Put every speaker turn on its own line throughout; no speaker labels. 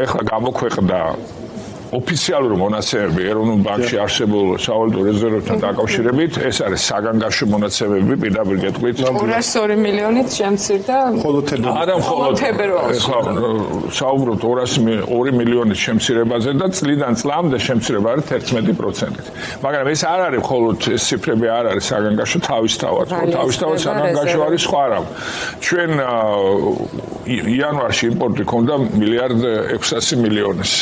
ეხლა გამოქვეყნდა ოფიციალური მონაცემები ეროვნულ ბანკში არსებულ სავალუტო რეზერვებთან დაკავშირებით, ეს არის საგანგაშო მონაცემები, პირდაპირ გეტყვით.
202 მილიონით შემცირდა
თებერვალში. საუბრობთ 202 მილიონით შემცირებაზე და წლიდან წლამდე შემცირება არის 11%-ით. მაგრამ ეს არ არის მხოლოდ ეს ციფრები არ არის საგანგაშო თავისთავად. თავისთავად საგანგაშო არის სხვა რამ. ჩვენ იანვარში იმპორტი ქონდა 1.6 მილიონის.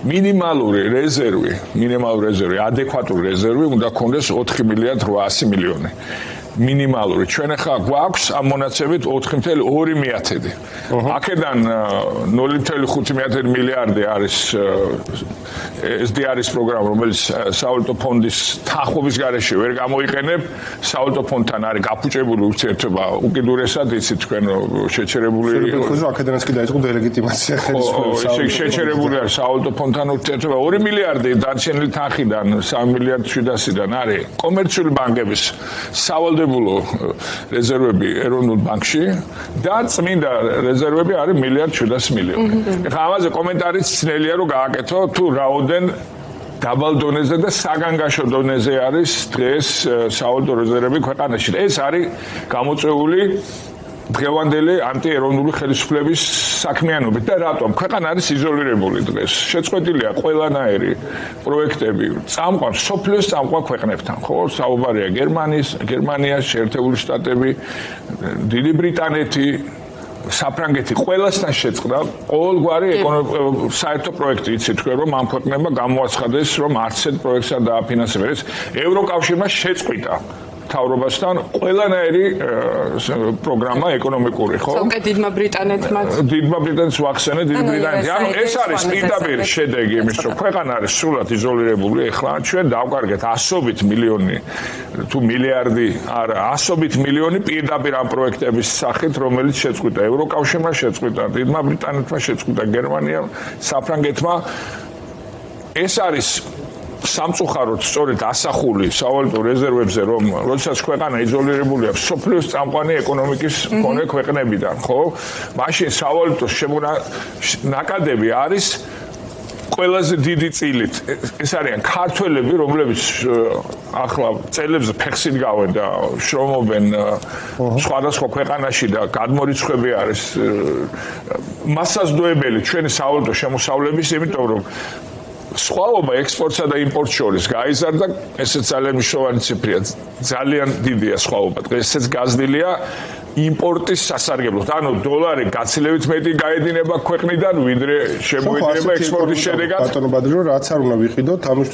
მინიმალური რეზერვი, ადეკვატური რეზერვი უნდა ქონდეს 4.8 მილიონი. მინიმალური. ჩვენ ახლა გვაქვს ამ მონაცემით 4.2 აქედან 0.5 მილიარდი არის SDR-ის პროგრამა, რომელიც სავალუტო ფონდის თანხმობის გარეშე ვერ გამოიყენებ. სავალუტო ფონდთან არის გაფუჭებული ურთიერთობა უკიდურესად, იცით თქვენ შეჩერებული
აქედანაც კი დაიწყო დელეგიტიმაცია ხელისუფლების.
შეჩერებული არის სავალუტო ფონდთან ურთიერთობა 2 მილიარდი დარჩენილი თანხიდან 3 მილიარდ 700-დან არის კომერციული ბანკების სავალდებულო რეზერვები ეროვნულ ბანკში და წმინდა რეზერვები არის 1.7 მილიონი. ეხლა ამაზე კომენტარიც ძნელია რომ გააკეთო თუ რაოდენ დაბალ დონეზე და საგანგაშო დონეზე არის დღეს სავალუტო რეზერვები ქვეყანაში. ეს არის გამოწვეული დღევანდელი ანტიეროვნული ხელისუფლების საქმიანობით და რატომ? ქვეყანა არის იზოლირებული დღეს. შეწყვეტილია ყველანაირი პროექტები. წამყვან სოფლიოს წამყვან ქვეყნებთან, ხო? საუბარია გერმანია, შეერთებული შტატები, დიდი ბრიტანეთი, საფრანგეთი ყველასთან შეწყდა ყოველგვარი საერთო პროექტი, იცით თქვენ რომ ამ ქვეყნებმა გამოაცხადეს რომ არც ერთ პროექტს არ დააფინანსებენ. ეს ევროკავშირმა შეწყვიტა თავრობასთან ყველანაირი პროგრამა ეკონომიკური, ხო?
თორე დიდმა
ბრიტანეთს ვახსენე, დიდი ბრიტანეთი. ანუ ეს არის პირდაპირ შედეგი იმის, რომ ქვეყანა არის სრულად იზოლირებული. ეხლა ჩვენ დავკარგეთ ასობით მილიონი თუ მილიარდი არა, ასობით მილიონი პირდაპირ ამ პროექტების სახით, რომელიც შეწყვიტა ევროკავშირმა, შეწყვიტა დიდმა ბრიტანეთმა, შეწყვიტა გერმანიამ, საფრანგეთმა. ეს არის სამწუხაროდ სწორედ ასახული სავალუტო რეზერვებზე, რომ როდესაც ქვეყანა იზოლირებულია სოფლიოს წამყვანი ეკონომიკის მქონე ქვეყნებიდან, ხო? მაშინ სავალუტო ნაკადები არის ყველაზე დიდი წილით. ეს არიან ქართველები, რომლებიც ახლა წელებზე ფეხსით გავენ და შრომობენ სხვადასხვა ქვეყანაში და გადმორიცხვები არის მასაზრდოებელი ჩვენი სავალუტო შემოსავლების, იმიტომ რომ სხვაობა ექსპორტსა და იმპორტს შორის გაიზარდა, ესეც ძალიან მნიშვნელოვანი ციფრია, ძალიან დიდია სხვაობა. ესეც გაზრდილია იმპორტის სასარგებლოდ. ანუ დოლარი გაცილებით მეტი გაედინება ქვეყნიდან, ვიდრე შემოედინება ექსპორტის შედეგად.
ბატონო ბადრო, რაც არ უნდა ვიყიდოთ, ამისთვის